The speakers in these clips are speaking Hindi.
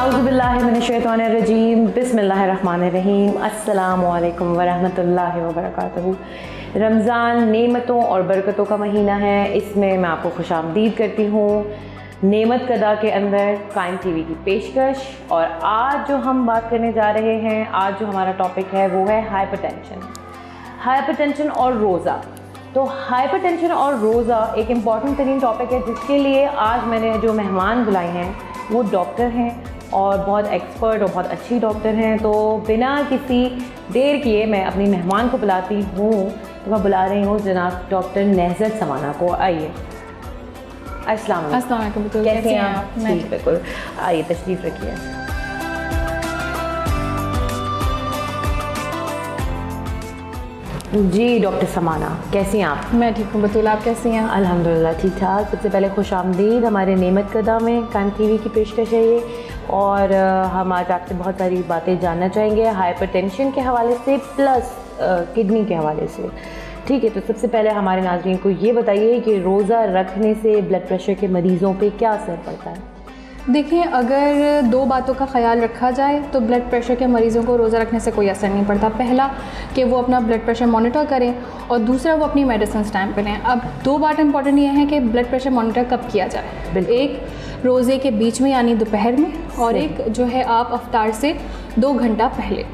औज़ुबिल्लाहिमिनश्शैतानिर्रजीम बिस्मिल्लाहिर्रहमानिर्रहीम अस्सलामुअलैकुम वरहमतुल्लाहि वबरकातुहू। रमज़ान नेमतों और बरकतों का महीना है। इसमें मैं आपको खुशामदीद करती हूँ नेमत कदा के अंदर कायम टीवी की पेशकश। और आज जो हम बात करने जा रहे हैं, आज जो हमारा टॉपिक है वो है हाइपरटेंशन और रोज़ा। तो हाइपरटेंशन और रोज़ा एक इम्पॉर्टेंट तरीन टॉपिक है, जिसके लिए आज मैंने जो मेहमान बुलाए हैं वो डॉक्टर हैं और बहुत एक्सपर्ट और बहुत अच्छी डॉक्टर हैं। तो बिना किसी देर किए मैं अपनी मेहमान को बुलाती हूँ। तो मैं बुला रही हूँ जनाब डॉक्टर नेहज़त समाना को। आइए। अस्सलाम वालेकुम। कैसे हैं आप? ठीक, बिल्कुल। आइए तशरीफ़ रखिए। जी डॉक्टर समाना, कैसी हैं आप? मैं ठीक हूँ बतूल, आप कैसी हैं? अल्हम्दुलिल्लाह ठीक ठाक। सबसे पहले खुशामदीद हमारे नेमत कदा में कायम टीवी की पेशकश है ये। और हम आज आपसे बहुत सारी बातें जानना चाहेंगे हाइपरटेंशन के हवाले से प्लस किडनी के हवाले से। ठीक है, तो सबसे पहले हमारे नाज़रीन को ये बताइए कि रोज़ा रखने से ब्लड प्रेशर के मरीज़ों पे क्या असर पड़ता है? देखिए, अगर दो बातों का ख्याल रखा जाए तो ब्लड प्रेशर के मरीज़ों को रोज़ा रखने से कोई असर नहीं पड़ता। पहला कि वो अपना ब्लड प्रेशर मॉनिटर करें और दूसरा वो अपनी मेडिसिन टाइम पर लें। अब दो बात इंपॉर्टेंट ये है कि ब्लड प्रेशर मॉनिटर कब किया जाए। एक रोज़े के बीच में यानी दोपहर में, और एक जो है आप अफ्तार से 2 घंटा पहले।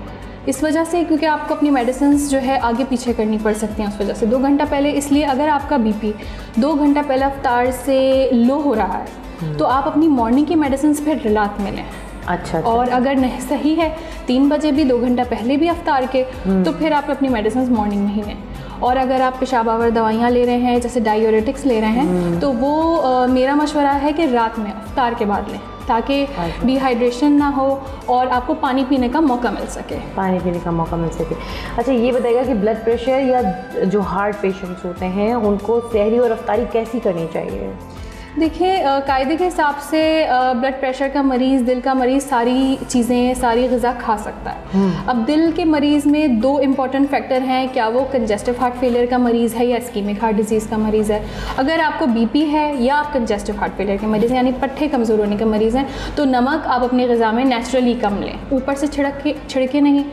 इस वजह से क्योंकि आपको अपनी मेडिसिन जो है आगे पीछे करनी पड़ सकती हैं, उस वजह से 2 घंटा पहले। इसलिए अगर आपका बीपी 2 घंटा पहले अफ्तार से लो हो रहा है तो आप अपनी मॉर्निंग की मेडिसिन फिर रात में लें। अच्छा। और अगर नहीं सही है 3 बजे भी 2 घंटा पहले भी अफ्तार के, तो फिर आप अपनी मेडिसिन मॉर्निंग में ही लें। और अगर आप पेशाब आवर दवाइयाँ ले रहे हैं, जैसे डायूरेटिक्स ले रहे हैं, तो वो मेरा मशवरा है कि रात में अफ्तार के बाद लें, ताकि डिहाइड्रेशन ना हो और आपको पानी पीने का मौका मिल सके। अच्छा, ये बताइएगा कि ब्लड प्रेशर या जो हार्ट पेशेंट्स होते हैं उनको सहरी और अफ्तारी कैसी करनी चाहिए? देखिए, कायदे के हिसाब से ब्लड प्रेशर का मरीज़, दिल का मरीज़ सारी चीज़ें, सारी ग़िज़ा खा सकता है। अब दिल के मरीज़ में 2 इम्पॉर्टेंट फैक्टर हैं, क्या वो कंजेस्टिव हार्ट फेलियर का मरीज़ है या इस्कीमिक हार्ट डिजीज़ का मरीज़ है। अगर आपको बीपी है या आप कंजेस्टिव हार्ट फेलियर के मरीज़ हैं, यानी पट्टे कमज़ोर होने के मरीज़ हैं, तो नमक आप अपनी ग़िज़ा में नेचुरली कम लें, ऊपर से छिड़के नहीं।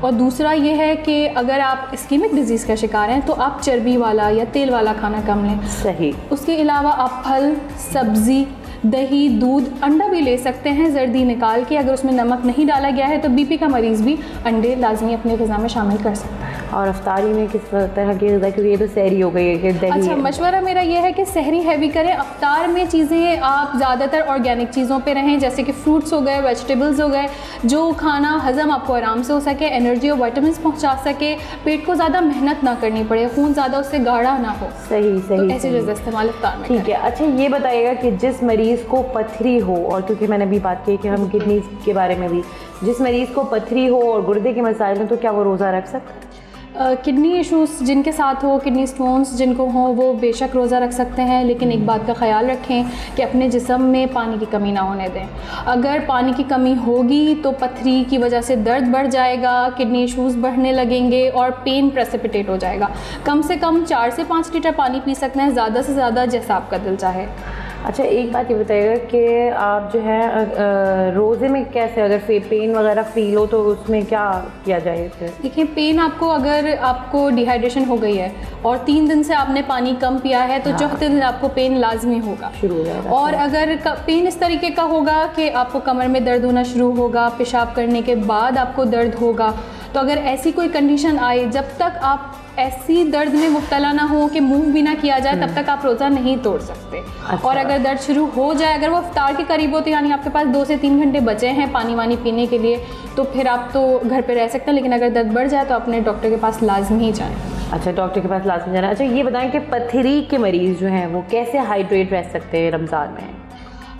और दूसरा ये है कि अगर आप इस्कीमिक डिजीज़ का शिकार हैं तो आप चर्बी वाला या तेल वाला खाना कम लें। सही। उसके अलावा आप फल, सब्ज़ी, दही, दूध, अंडा भी ले सकते हैं जर्दी निकाल के। अगर उसमें नमक नहीं डाला गया है तो बीपी का मरीज़ भी अंडे लाजमी अपने ग़िज़ा में शामिल कर सकता है। और अफ्तारी में किस तरह की ग़िज़ा, क्योंकि ये तो सहरी हो गई है कि दही। अच्छा, मशवरा मेरा ये है कि सहरी हैवी करें। अफ्तार में चीज़ें आप ज़्यादातर ऑर्गेनिक चीज़ों पे रहें, जैसे कि फ्रूट्स हो गए, वेजिटेबल्स हो गए, जो खाना हज़म आपको आराम से हो सके, एनर्जी और विटामिन्स पहुँचा सके, पेट को ज़्यादा मेहनत ना करनी पड़े, खून ज़्यादा उससे गाढ़ा ना हो। सही। तो ऐसी चीज़ें इस्तेमाल अफ्तार में। ठीक है। अच्छा, ये बताइएगा कि जिस मरीज़ को पथरी हो, और क्योंकि मैंने अभी बात की कि हम किडनी के बारे में भी, जिस मरीज़ को पथरी हो और गुर्दे के मसाइल हैं, तो क्या वो रोज़ा रख सकते हैं? किडनी इशूज़ जिनके साथ हो, किडनी स्टोन्स जिनको हों, वो बेशक रोज़ा रख सकते हैं, लेकिन एक बात का ख्याल रखें कि अपने जिस्म में पानी की कमी ना होने दें। अगर पानी की कमी होगी तो पथरी की वजह से दर्द बढ़ जाएगा, किडनी इशूज़ बढ़ने लगेंगे और पेन प्रेसिपिटेट हो जाएगा। कम से कम 4 से 5 लीटर पानी पी सकते हैं, ज़्यादा से ज़्यादा जैसा आपका दिल चाहे। अच्छा, एक बात ये बताइएगा कि आप जो है रोज़े में कैसे, अगर पेन वगैरह फील हो तो उसमें क्या किया जाए फिर? देखिए, पेन अगर आपको डिहाइड्रेशन हो गई है और 3 दिन से आपने पानी कम पिया है तो चौथे दिन आपको पेन लाजमी होगा, शुरू हो जाएगा। और अगर पेन इस तरीके का होगा कि आपको कमर में दर्द होना शुरू होगा, पेशाब करने के बाद आपको दर्द होगा, तो अगर ऐसी कोई कंडीशन आए, जब तक आप ऐसी दर्द में मुब्तला ना हो कि मूव भी ना किया जाए, तब तक आप रोज़ा नहीं तोड़ सकते। अच्छा। और अगर दर्द शुरू हो जाए, अगर वो इफ्तार के करीब हो, तो यानी आपके पास 2 से 3 घंटे बचे हैं पानी वानी पीने के लिए, तो फिर आप तो घर पे रह सकते हैं। लेकिन अगर दर्द बढ़ जाए तो अपने डॉक्टर के पास लाजमी जाएँ। अच्छा, डॉक्टर के पास लाजमी जाना। अच्छा, ये बताएं कि पथरी के मरीज़ जो हैं वो कैसे हाइड्रेट रह सकते हैं रमज़ान में?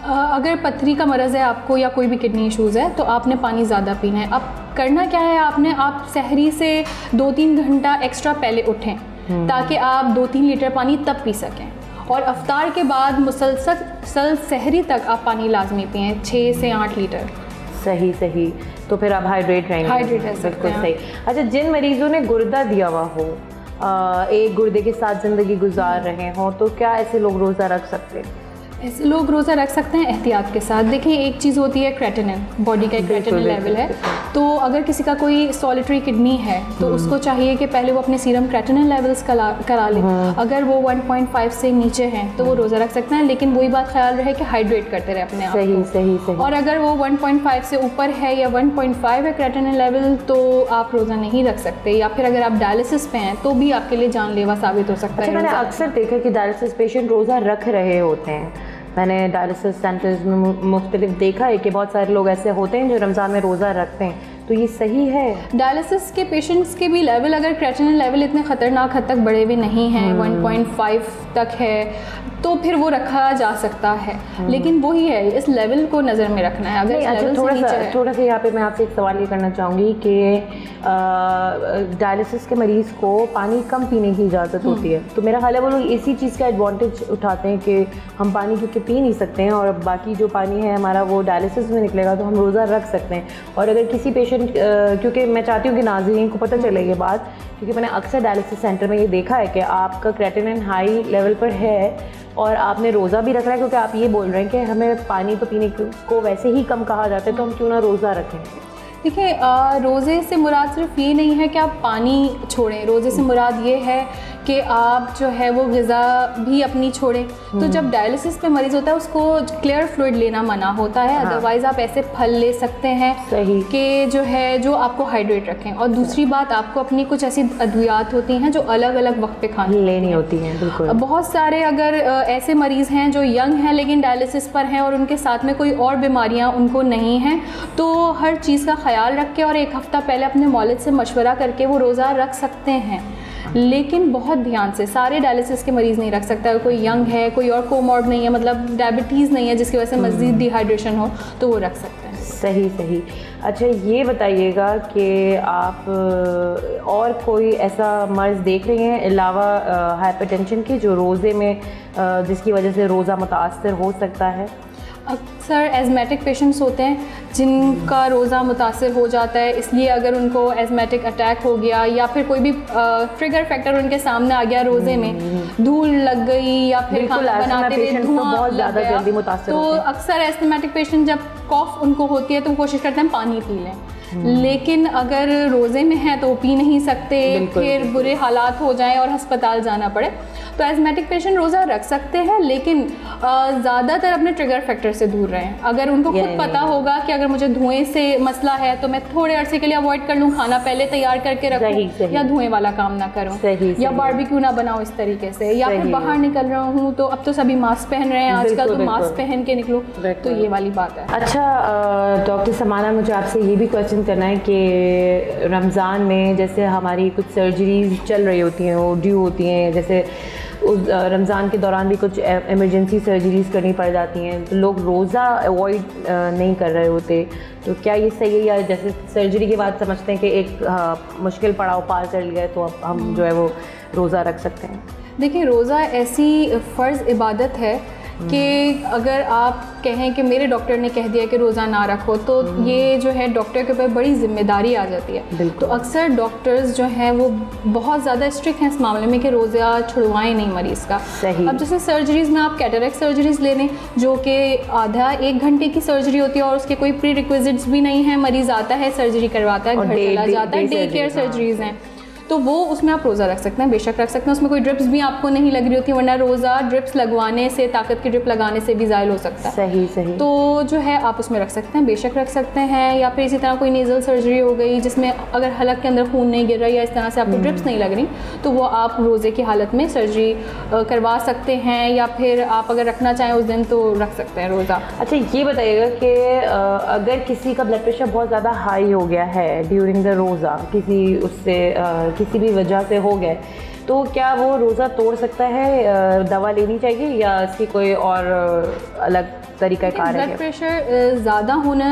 अगर पथरी का मरज़ है आपको या कोई भी किडनी इशूज़ है, तो आपने पानी ज़्यादा पीना है। अब करना क्या है, आप सहरी से 2-3 घंटा एक्स्ट्रा पहले उठें, ताकि आप 2-3 लीटर पानी तब पी सकें। और अफ्तार के बाद मुसलसल सहरी तक आप पानी लाजमी पिएँ, 6 से 8 लीटर। सही। तो फिर आप हाइड्रेट रहेंगे। हाइड्रेट रह सकते हैं। सही। अच्छा, जिन मरीज़ों ने गुर्दा दिया हुआ हो, एक गुर्दे के साथ ज़िंदगी गुजार रहे हों, तो क्या ऐसे लोग रोज़ा रख सकते हैं? ऐसे लोग रोज़ा रख सकते हैं एहतियात के साथ। देखें, एक चीज़ होती है क्रेटिनिन, बॉडी का एक क्रेटिनिन लेवल है। तो अगर किसी का कोई सॉलिटरी किडनी है तो उसको चाहिए कि पहले वो अपने सीरम क्रेटिनिन लेवल्स करा ले। अगर वो 1.5 से नीचे हैं तो वो रोज़ा रख सकते हैं, लेकिन वही बात ख्याल रहे कि हाइड्रेट करते रहे अपने आप को। सही। और अगर वो 1.5 से ऊपर है या 1.5 है क्रेटिनिन लेवल तो आप रोज़ा नहीं रख सकते, या फिर अगर आप डायलिसिस पे हैं तो भी आपके लिए जानलेवा साबित हो सकता है। मैंने अक्सर देखा कि डायलिसिस पेशेंट रोज़ा रख रहे होते हैं। मैंने डायलिसिस सेंटर्स में मुख्तलिफ देखा है कि बहुत सारे लोग ऐसे होते हैं जो रमज़ान में रोज़ा रखते हैं, तो ये सही है? डायलिसिस के पेशेंट्स के भी लेवल, अगर क्रेटिनिन लेवल इतने ख़तरनाक हद तक बढ़े हुए नहीं हैं, 1.5 तक है तो फिर वो रखा जा सकता है, लेकिन वही है, इस लेवल को नज़र में रखना है। अगर अच्छा, थोड़ा सा यहाँ पे मैं आपसे एक सवाल ये करना चाहूँगी कि डायलिसिस के मरीज़ को पानी कम पीने की इजाज़त होती है, तो मेरा ख्याल है वो लोग इसी चीज़ का एडवांटेज उठाते हैं कि हम पानी क्योंकि पी नहीं सकते हैं और बाकी जो पानी है हमारा वो डायलिसिस में निकलेगा तो हम रोज़ा रख सकते हैं। और अगर किसी पेशेंट, क्योंकि मैं चाहती हूँ कि नाज़रीन को पता चले ये बात, क्योंकि मैंने अक्सर डायलिसिस सेंटर में ये देखा है कि आपका क्रेटिनिन हाई लेवल पर है और आपने रोज़ा भी रख रहा है, क्योंकि आप ये बोल रहे हैं कि हमें पानी तो पीने को वैसे ही कम कहा जाता है, तो हम क्यों ना रोज़ा रखें। देखिए, रोज़े से मुराद सिर्फ ये नहीं है कि आप पानी छोड़ें, रोज़े से मुराद ये है कि आप जो है वो ग़िज़ा भी अपनी छोड़ें। तो जब डायलिसिस पे मरीज़ होता है उसको क्लियर फ्लूइड लेना मना होता है, अदरवाइज़ आप ऐसे फल ले सकते हैं कि जो है जो आपको हाइड्रेट रखें। और दूसरी बात, आपको अपनी कुछ ऐसी अद्वियात होती हैं जो अलग अलग वक्त पे खानी लेनी होती हैं। बिल्कुल, बहुत सारे अगर ऐसे मरीज़ हैं जो यंग हैं लेकिन डायलिसिस पर हैं और उनके साथ में कोई और बीमारियाँ उनको नहीं हैं, तो हर चीज़ का ख्याल रख के और एक हफ़्ता पहले अपने मौलिद से मशवरा करके वो रोज़ा रख सकते हैं। लेकिन बहुत ध्यान से, सारे डायलिसिस के मरीज़ नहीं रख सकता। अगर कोई यंग है, कोई और कोमॉर्ब नहीं है, मतलब डायबिटीज़ नहीं है जिसकी वजह से मज़ीद डिहाइड्रेशन हो, तो वो रख सकते हैं। सही। अच्छा, ये बताइएगा कि आप और कोई ऐसा मर्ज़ देख रहे हैं अलावा हाइपरटेंशन के जो रोज़े में जिसकी वजह से रोज़ा मुतासर हो सकता है? अक्सर एज़मेटिक पेशेंट्स होते हैं जिनका रोज़ा मुतासर हो जाता है, इसलिए अगर उनको एज़मेटिक अटैक हो गया या फिर कोई भी ट्रिगर फैक्टर उनके सामने आ गया रोज़े में, धूल लग गई या फिर खाना बनाते हुए धुआं लग गया, तो अक्सर एज़मेटिक पेशेंट जब कॉफ उनको होती है तो कोशिश करते हैं पानी पी लें। लेकिन अगर रोज़े में है तो वो पी नहीं सकते, फिर बुरे हालात हो जाएं और अस्पताल जाना पड़े। तो एज़मेटिक पेशेंट रोज़ा रख सकते हैं, लेकिन ज़्यादातर अपने ट्रिगर फैक्टर से दूर रहें। अगर उनको खुद पता होगा कि अगर मुझे धुएं से मसला है तो मैं थोड़े अरसे के लिए अवॉइड कर लूँ, खाना पहले तैयार करके रखूँ, या धुएं वाला काम ना करूँ, या बारबेक्यू ना बनाऊँ इस तरीके से, या फिर बाहर निकल रहा हूँ तो अब तो सभी मास्क पहन रहे हैं आजकल, तो मास्क पहन के निकलूँ, तो ये वाली बात है। अच्छा डॉक्टर समाना, मुझे आपसे ये भी क्वेश्चन करना है कि रमज़ान में जैसे हमारी कुछ सर्जरीज चल रही होती हैं, वो ड्यू होती हैं, जैसे उस रमज़ान के दौरान भी कुछ इमरजेंसी सर्जरीज करनी पड़ जाती हैं, तो लोग रोज़ा अवॉइड नहीं कर रहे होते, तो क्या ये सही है? या जैसे सर्जरी के बाद समझते हैं कि एक मुश्किल पड़ाव पार कर लिया है तो अब हम जो है वो रोज़ा रख सकते हैं? देखिए, रोज़ा ऐसी फ़र्ज़ इबादत है कि अगर आप कहें कि मेरे डॉक्टर ने कह दिया कि रोज़ा ना रखो, तो ये जो है डॉक्टर के ऊपर बड़ी ज़िम्मेदारी आ जाती है। तो अक्सर डॉक्टर्स जो हैं वो बहुत ज़्यादा स्ट्रिक्ट हैं इस मामले में कि रोज़ा छुड़वाएं नहीं मरीज़ का। अब जैसे सर्जरीज़ में आप कैटरेक्ट सर्जरीज़ ले लें जो कि आधा 1 घंटे की सर्जरी होती है और उसके कोई प्री रिक्विजिट्स भी नहीं है, मरीज़ आता है, सर्जरी करवाता है, घर चला जाता है, डे केयर सर्जरीज़ हैं, तो वो उसमें आप रोज़ा रख सकते हैं, बेशक रख सकते हैं। उसमें कोई ड्रिप्स भी आपको नहीं लग रही होती, वरना रोज़ा ड्रिप्स लगवाने से, ताकत की ड्रिप लगाने से भी ज़ायल हो सकता है। सही। तो जो है आप उसमें रख सकते हैं, बेशक रख सकते हैं। या फिर इसी तरह कोई नेज़ल सर्जरी हो गई जिसमें अगर हलक के अंदर खून नहीं गिर रहा या इस तरह से आपको ड्रिप्स नहीं लग रही, तो वो आप रोज़े की हालत में सर्जरी करवा सकते हैं, या फिर आप अगर रखना चाहें उस दिन तो रख सकते हैं रोज़ा। अच्छा, ये बताइएगा कि अगर किसी का ब्लड प्रेशर बहुत ज़्यादा हाई हो गया है ड्यूरिंग द रोज़ा, किसी भी वजह से हो गए, तो क्या वो रोज़ा तोड़ सकता है? दवा लेनी चाहिए या इसकी कोई और अलग तरीका कार है? ब्लड प्रेशर ज़्यादा होने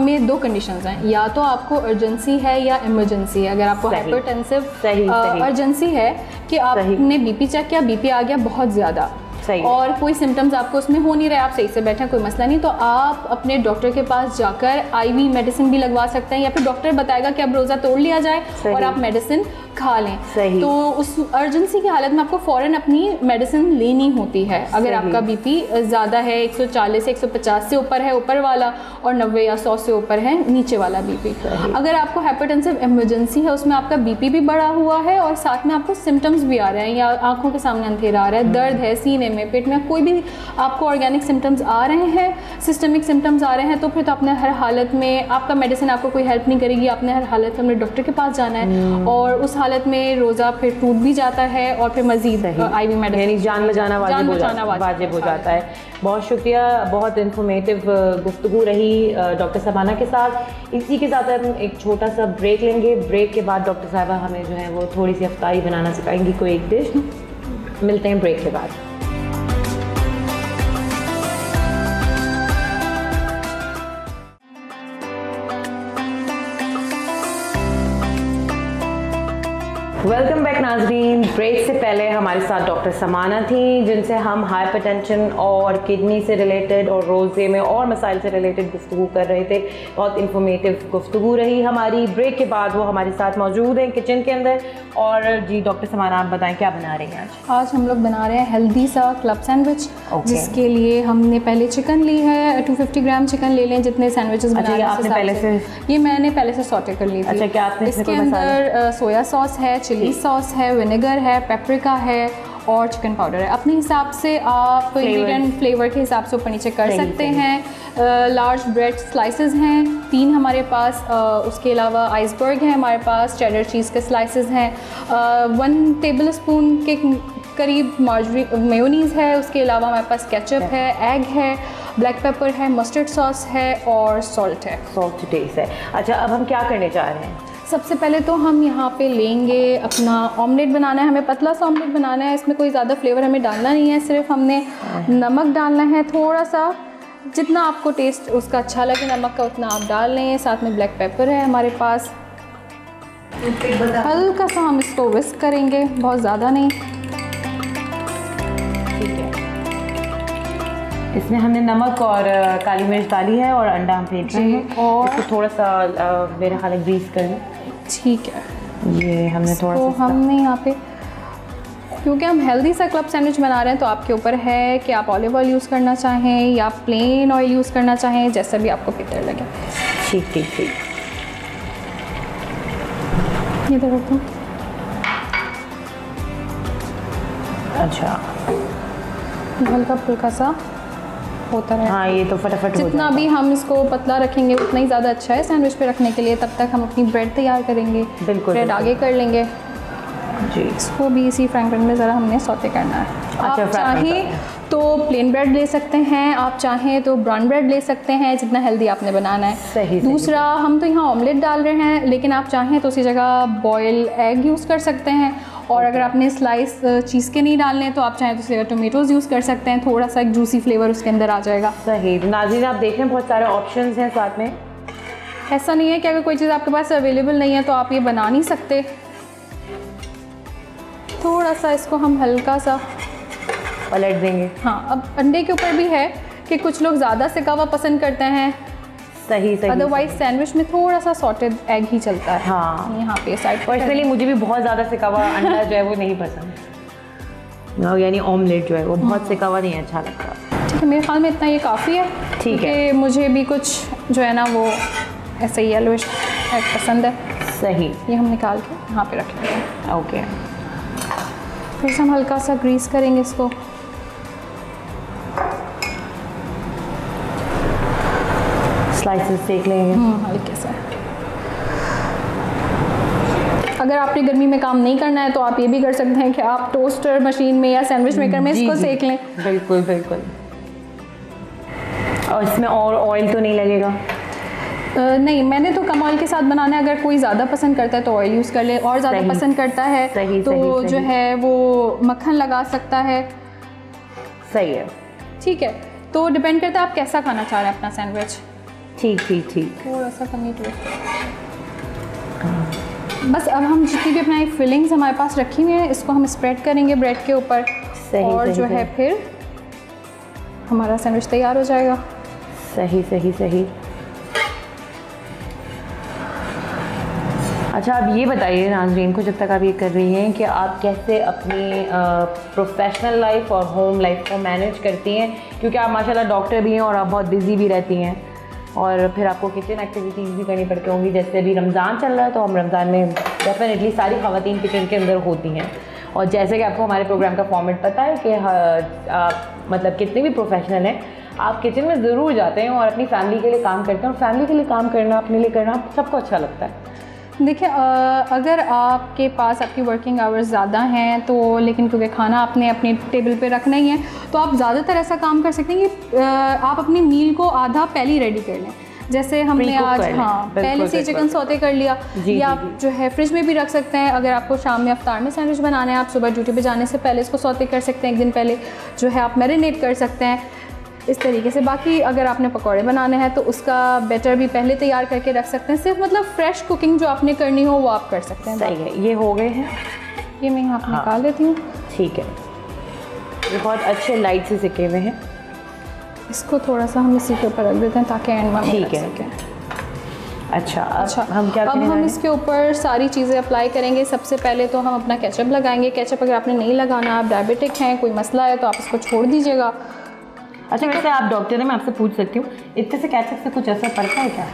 में 2 कंडीशंस हैं, या तो आपको अर्जेंसी है या इमरजेंसी है। अगर आपको हाइपरटेंसिव अर्जेंसी है कि आपने बीपी चेक किया, बीपी आ गया बहुत ज़्यादा और कोई सिम्टम्स आपको उसमें हो नहीं रहे, आप सही से बैठे हैं, कोई मसला नहीं, तो आप अपने डॉक्टर के पास जाकर IV मेडिसिन भी लगवा सकते हैं, या फिर डॉक्टर बताएगा कि अब रोज़ा तोड़ लिया जाए और आप मेडिसिन खा लें। सही। तो उस अर्जेंसी की हालत में आपको फ़ौरन अपनी मेडिसिन लेनी होती है। अगर आपका बीपी ज़्यादा है, 140 से 150 से ऊपर है ऊपर वाला, और 90 या 100 से ऊपर है नीचे वाला बीपी। अगर आपको हाइपरटेंसिव इमरजेंसी है, उसमें आपका बीपी भी बढ़ा हुआ है और साथ में आपको सिम्टम्स भी आ रहे हैं, या आंखों के सामने अंधेरा आ रहा है, दर्द है सीने में, पेट में, कोई भी आपको ऑर्गेनिक सिम्टम्स आ रहे हैं, सिस्टमिक सिम्टम्स आ रहे हैं, तो फिर तो आपने हर हालत में, आपका मेडिसिन आपको कोई हेल्प नहीं करेगी, आपने हर हालत में अपने डॉक्टर के पास जाना है। और उस हालत में रोज़ा फिर टूट भी जाता है और फिर मज़ीद IV मेडिसिन, यानी जान बचाना वाजिब हो जाता है। बहुत शुक्रिया, बहुत इन्फॉर्मेटिव गुफ्तगू रही डॉक्टर सबाना के साथ। इसी के साथ हम एक छोटा सा ब्रेक लेंगे। ब्रेक के बाद डॉक्टर साहबा हमें जो है वो थोड़ी सी अफ्तारी बनाना सिखाएंगी, कोई एक डिश। मिलते हैं ब्रेक के बाद। वेलकम बैक नाजरीन। ब्रेक से पहले हमारे साथ डॉक्टर समाना थी, जिनसे हम हाइपरटेंशन और किडनी से रिलेटेड और रोज़े में और मसाइल से रिलेटेड गुफ्तगू कर रहे थे। बहुत इन्फॉर्मेटिव गुफ्तगू रही हमारी। ब्रेक के बाद वो हमारे साथ मौजूद हैं किचन के अंदर। और जी डॉक्टर समाना, आप बताएं क्या बना रही हैं आज? आज हम लोग बना रहे हैं हेल्दी सा क्लब सैंडविच, जिसके लिए हमने पहले चिकन ली है। 250 ग्राम चिकन ले लें, जितने सैंडविचेस बना रहे हैं आपने पहले से, ये मैंने पहले से सॉटे कर ली थी। अच्छा, क्या आपने इसके अंदर सोया सॉस है, चिली सॉस है, विनेगर है, पेपरिका है और चिकन पाउडर है। अपने हिसाब से आप इंग्रेडिएंट फ्लेवर के हिसाब से ऊपर नीचे कर सकते हैं। लार्ज ब्रेड स्लाइसेस हैं 3 हमारे पास। उसके अलावा आइसबर्ग है हमारे पास, चेडर चीज़ के स्लाइसेस हैं। 1 टेबल स्पून के करीब मार्जरी मेयोनीज़ है। उसके अलावा हमारे पास केचप है, एग है, ब्लैक पेपर है, मस्टर्ड सॉस है और सॉल्ट है। सॉल्ट टू टेस्ट है। अच्छा, अब हम क्या करने जा रहे हैं? सबसे पहले तो हम यहाँ पे लेंगे अपना ऑमलेट बनाना है। हमें पतला सा ऑमलेट बनाना है। इसमें कोई ज़्यादा फ्लेवर हमें डालना नहीं है, सिर्फ हमने नमक डालना है थोड़ा सा, जितना आपको टेस्ट उसका अच्छा लगे नमक का उतना आप डाल लें। साथ में ब्लैक पेपर है हमारे पास। हल्का सा हम इसको विस्क करेंगे, बहुत ज़्यादा नहीं। ठीक है, इसमें हमने नमक और काली मिर्च डाली है और अंडा हम फेंट रहे हैं। और इसको थोड़ा सा मेरे ख्याल में ग्रीस कर लें। ठीक है, ये हमने थोड़ा तो सा हमने यहाँ पे, क्योंकि हम हेल्दी सा क्लब सैंडविच बना रहे हैं, तो आपके ऊपर है कि आप ऑलिव ऑयल यूज़ करना चाहें या प्लेन ऑयल यूज़ करना चाहें, जैसा भी आपको बेहतर लगे। ठीक ठीक ठीक। ये देखो तुम। अच्छा, हल्का फुल्का सा होता है। हाँ, ये तो फटाफट हो जितना भी हम इसको पतला रखेंगे उतना ही ज़्यादा अच्छा है सैंडविच पे रखने के लिए। तब तक हम अपनी ब्रेड तैयार करेंगे। बिल्कुल, ब्रेड आगे कर लेंगे जी। इसको भी इसी फ्राइंग पैन में ज़रा हमने सौते करना है। अच्छा, आप चाहें तो प्लेन ब्रेड ले सकते हैं, आप चाहें तो ब्राउन ब्रेड ले सकते हैं, जितना हेल्दी आपने बनाना है। सही। दूसरा, हम तो यहाँ ऑमलेट डाल रहे हैं, लेकिन आप चाहें तो उसी जगह बॉयल एग यूज़ कर सकते हैं। और अगर आपने स्लाइस चीज़ के नहीं डालने तो आप चाहें तो उसी जगह टोमेटोज़ यूज़ कर सकते हैं। थोड़ा सा एक जूसी फ्लेवर उसके अंदर आ जाएगा। सही। नाज़रीन, आप देखें बहुत सारे ऑप्शंस हैं साथ में। ऐसा नहीं है कि अगर कोई चीज़ आपके पास अवेलेबल नहीं है तो आप ये बना नहीं सकते। थोड़ा सा इसको हम हल्का सा पलट देंगे। हाँ, अब अंडे के ऊपर भी है कि कुछ लोग ज़्यादा सिका हुआ पसंद करते हैं। सही सही। अदरवाइज सैंडविच में थोड़ा सा सॉटेड एग ही चलता है। हाँ, यहाँ पे साइड पर्सनली मुझे भी बहुत ज़्यादा सिका हुआ अंडा जो है वो नहीं पसंद, यानी ऑमलेट जो है वो बहुत सिका हुआ नहीं अच्छा लगता। ठीक है, मेरे ख्याल में इतना ये काफ़ी है। ठीक है, क्योंकि मुझे भी कुछ जो है ना वो ऐसे येलोइश एग पसंद है। सही। ये हम निकाल के यहाँ पे रख लेते हैं। ओके, फिर से हम हल्का सा ग्रीस करेंगे इसको। स्लाइसेस सेक लेंगे हल्के से। अगर आपने गर्मी में काम नहीं करना है तो आप ये भी कर सकते हैं कि आप टोस्टर मशीन में या सैंडविच मेकर में इसको सेक लें। बिल्कुल बिल्कुल। और इसमें और ऑयल तो नहीं लगेगा? नहीं, मैंने तो कम ऑयल के साथ बनाना है। अगर कोई ज़्यादा पसंद करता है तो ऑयल यूज़ कर ले, और ज़्यादा पसंद करता है तो जो है वो मक्खन लगा सकता है। सही है। ठीक है, तो डिपेंड करता है आप कैसा खाना चाह रहे हैं अपना सैंडविच। ठीक ठीक ठीक। थोड़ा सा कमी तो बस। अब हम जितनी भी अपना फिलिंग्स हमारे पास रखी हुई हैं इसको हम स्प्रेड करेंगे ब्रेड के ऊपर। और जो है फिर हमारा सैंडविच तैयार हो जाएगा। सही सही सही। अच्छा, आप ये बताइए नाज़रीन को, जब तक आप ये कर रही हैं, कि आप कैसे अपनी प्रोफेशनल लाइफ और होम लाइफ को मैनेज करती हैं, क्योंकि आप माशाल्लाह डॉक्टर भी हैं और आप बहुत बिज़ी भी रहती हैं और फिर आपको किचन एक्टिविटीज़ भी करनी पड़ती होंगी। जैसे अभी रमज़ान चल रहा है तो हम रमज़ान में डेफिनेटली सारी ख़वातीन किचन के अंदर होती हैं, और जैसे कि आपको हमारे प्रोग्राम का फॉर्मेट पता है कि आप मतलब कितने भी प्रोफेशनल हैं, आप किचन में ज़रूर जाते हैं और अपनी फैमिली के लिए काम करते हैं, और फैमिली के लिए काम करना, अपने लिए करना सबको अच्छा लगता है। देखिए, अगर आपके पास आपकी वर्किंग आवर्स ज़्यादा हैं तो, लेकिन क्योंकि खाना आपने अपने टेबल पे रखना ही है, तो आप ज़्यादातर ऐसा काम कर सकते हैं कि आप अपनी मील को आधा पहले ही रेडी कर लें। जैसे हमने आज पहले से चिकन सौते कर लिया, या आप जो है फ्रिज में भी रख सकते हैं। अगर आपको शाम में अफ्तार में सैंडविच बनाना है, आप सुबह ड्यूटी पे जाने से पहले इसको सौते कर सकते हैं, एक दिन पहले जो है आप मैरिनेट कर सकते हैं इस तरीके से। बाकी अगर आपने पकौड़े बनाने हैं तो उसका बैटर भी पहले तैयार करके रख सकते हैं। सिर्फ मतलब फ्रेश कुकिंग जो आपने करनी हो वो आप कर सकते हैं। सही है, ये हो गए हैं, ये मैं यहाँ पर निकाल देती हूँ। ठीक है, ये बहुत अच्छे लाइट से सिके हुए हैं। इसको थोड़ा सा हम इसी के ऊपर रख देते हैं ताकि एंड में ठीक है। अच्छा, हम क्या अब हम इसके ऊपर सारी चीज़ें अप्लाई करेंगे। सबसे पहले तो हम अपना केचप लगाएंगे। केचप अगर आपने नहीं लगाना, आप डायबिटिक हैं, कोई मसला है, तो आप इसको छोड़ दीजिएगा। अच्छा, वैसे आप डॉक्टर हैं, मैं आपसे पूछ सकती हूँ, इतने से केचप से कुछ असर पड़ता है क्या?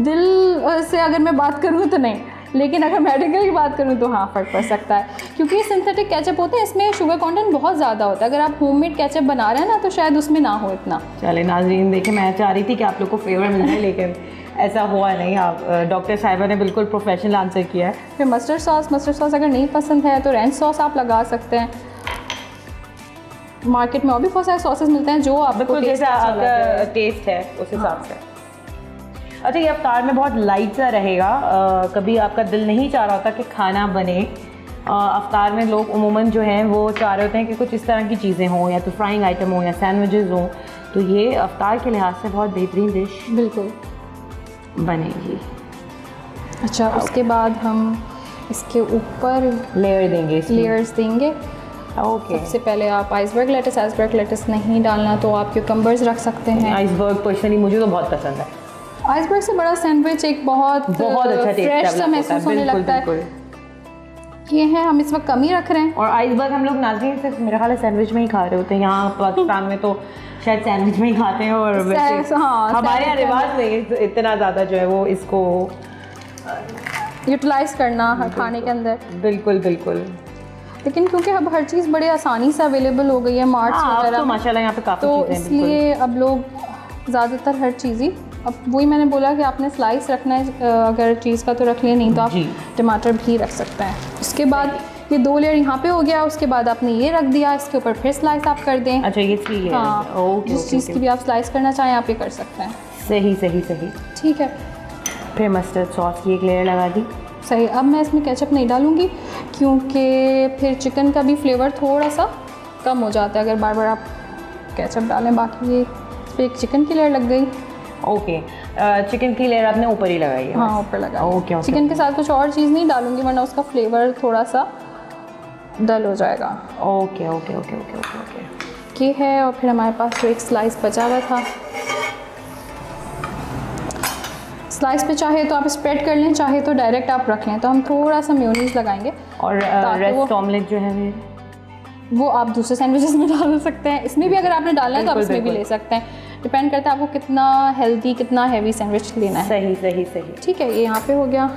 दिल से अगर मैं बात करूँ तो नहीं, लेकिन अगर मेडिकल की बात करूँ तो हाँ, फ़र्क पड़ सकता है, क्योंकि ये सिंथेटिक केचप होते हैं, इसमें शुगर कंटेंट बहुत ज़्यादा होता है। अगर आप होममेड केचप बना रहे हैं ना तो शायद उसमें ना हो इतना। चले नाज़रीन, देखिए मैं चाह रही थी कि आप लोग को फेवर मिल जाए, लेकिन ऐसा हुआ नहीं। आप डॉक्टर साहिबा ने बिल्कुल प्रोफेशनल आंसर किया है। फिर मस्टर्ड सॉस अगर नहीं पसंद है तो रेंच सॉस आप लगा सकते हैं। मार्केट में और भी बहुत सारे सॉसेस मिलते हैं जो आपको जैसा आपका टेस्ट है उस हिसाब से। अच्छा, ये अफ्तार में बहुत लाइट सा रहेगा, कभी आपका दिल नहीं चाह रहा होता कि खाना बने। अफ्तार में लोग उमूमन जो हैं वो चाह रहे होते हैं कि कुछ इस तरह की चीज़ें हों, या तो फ्राइंग आइटम हो या सैंडविचेस हों, तो ये अफ्तार के लिहाज से बहुत बेहतरीन डिश बिल्कुल बनेगी। अच्छा, उसके बाद हम इसके ऊपर लेयर्स देंगे। ओके, सबसे पहले आप आइसबर्ग लेटस नहीं डालना तो आप क्यूकम्बर्स रख सकते हैं। आइसबर्ग पर्सनली मुझे तो बहुत पसंद है। आइसबर्ग से बड़ा सैंडविच एक बहुत अच्छा फ्रेश सा महसूस होने लगता है। ये है, हम इस वक्त कम ही रख रहे हैं। और आइसबर्ग हम लोग नाज़रीन सिर्फ मेरा ख्याल है सैंडविच में ही खा रहे होते हैं। यहाँ पाकिस्तान में तो शायद सैंडविच में ही खाते हैं, और हमारे यहाँ रिवाज नहीं इतना ज़्यादा जो है वो इसको यूटिलाइज करना खाने के अंदर। बिल्कुल, लेकिन क्योंकि अब हर चीज़ बड़ी आसानी से अवेलेबल हो गई है मार्ट्स वगैरह, तो माशाल्लाह यहाँ पे काफ़ी तो चीज़ें हैं, इसलिए अब लोग ज़्यादातर हर चीज़ ही, अब वही मैंने बोला कि आपने स्लाइस रखना है, अगर चीज़ का तो रख लिया, नहीं तो आप टमाटर भी रख सकते हैं। उसके बाद ये 2 लेयर यहाँ पे हो गया, उसके बाद आपने ये रख दिया, इसके ऊपर फिर स्लाइस आप कर दें। अच्छा, ये सही है। हाँ, जिस चीज़ की भी आप स्लाइस करना चाहें आप ये कर सकते हैं। सही। ठीक है, फिर मस्टर्ड सॉस की एक लेयर लगा दी। सही। अब मैं इसमें केचप नहीं डालूँगी क्योंकि फिर चिकन का भी फ्लेवर थोड़ा सा कम हो जाता है अगर बार बार आप केचप डालें। बाकी ये फिर एक चिकन की लेयर लग गई। ओके, चिकन की लेयर आपने ऊपर ही लगाई है? हाँ, ऊपर लगा। ओके। चिकन के साथ कुछ और चीज़ नहीं डालूँगी वरना उसका फ्लेवर थोड़ा सा डल हो जाएगा। ओके। ये है, और फिर हमारे पास जो एक स्लाइस बचा हुआ था, स्लाइस पे चाहे तो आप स्प्रेड कर लें, चाहे तो डायरेक्ट आप रख लें। तो हम थोड़ा सा मेयोनीज लगाएंगे, और रेस्ट ऑमलेट जो है वो आप दूसरे सैंडविचेस में डाल सकते हैं। इसमें भी अगर आपने डालना है तो आप इसमें भी ले सकते हैं, डिपेंड करता है आपको कितना हेल्दी कितना हैवी सैंडविच लेना है। सही। ठीक है, ये यहाँ पे हो गया,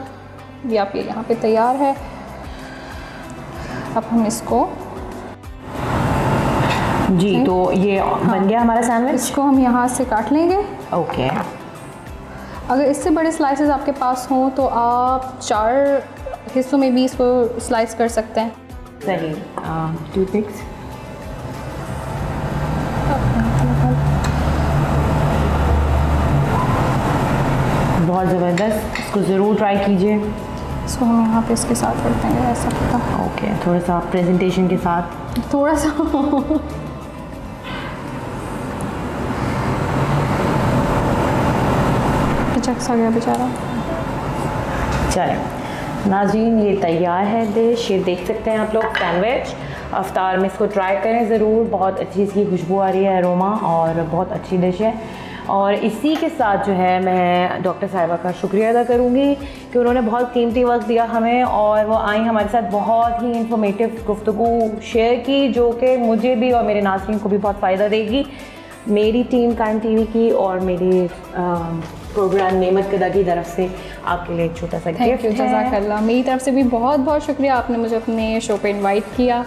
ये आप ये यहाँ पे तैयार है। अब हम इसको तो ये बन गया हमारा सैंडविच। इसको हम यहाँ से काट लेंगे। ओके, अगर इससे बड़े स्लाइसेस आपके पास हों तो आप 4 हिस्सों में भी इसको स्लाइस कर सकते हैं। सही। टूथपिक्स बहुत ज़बरदस्त, इसको ज़रूर ट्राई कीजिए। इसको हम यहाँ पे इसके साथ रख देंगे ऐसा पता। ओके, थोड़ा सा प्रेजेंटेशन के साथ थोड़ा सा सा गया बेचारा। चलें नाज़रीन, ये तैयार है डिश, ये देख सकते हैं आप लोग सैंडविच। अफ्तार में इसको ट्राई करें ज़रूर, बहुत अच्छी इसकी खुशबू आ रही है, अरोमा, और बहुत अच्छी डिश है। और इसी के साथ जो है मैं डॉक्टर साहिबा का शुक्रिया अदा करूँगी कि उन्होंने बहुत कीमती वक्त दिया हमें और वो आई हमारे साथ बहुत ही इंफॉर्मेटिव गुफ्तगू शेयर की, जो कि मुझे भी और मेरे नाज़रीन को भी बहुत फ़ायदा देगी। मेरी टीम कायम टीवी की और मेरी प्रोग्राम नेमत कदा की तरफ से आपके लिए एक छोटा सा गिफ्ट है। जज़ाकल्लाह। मेरी तरफ से भी बहुत बहुत शुक्रिया, आपने मुझे अपने शो पे इनवाइट किया।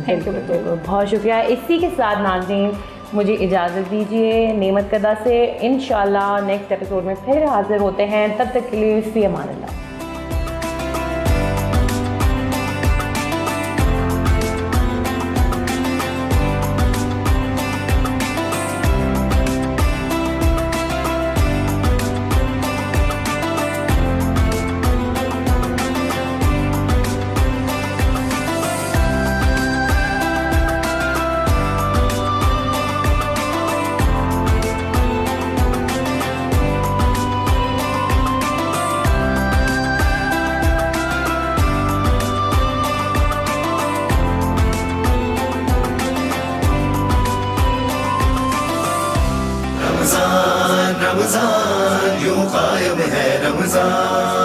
थैंक यू, बहुत शुक्रिया। इसी के साथ नाज़रीन मुझे इजाज़त दीजिए नेमत कदा से। इंशाल्लाह नेक्स्ट एपिसोड में फिर हाजिर होते हैं, तब तक के लिए फ़ी अमान अल्लाह। रमज़ान यूं कायम है रमज़ान।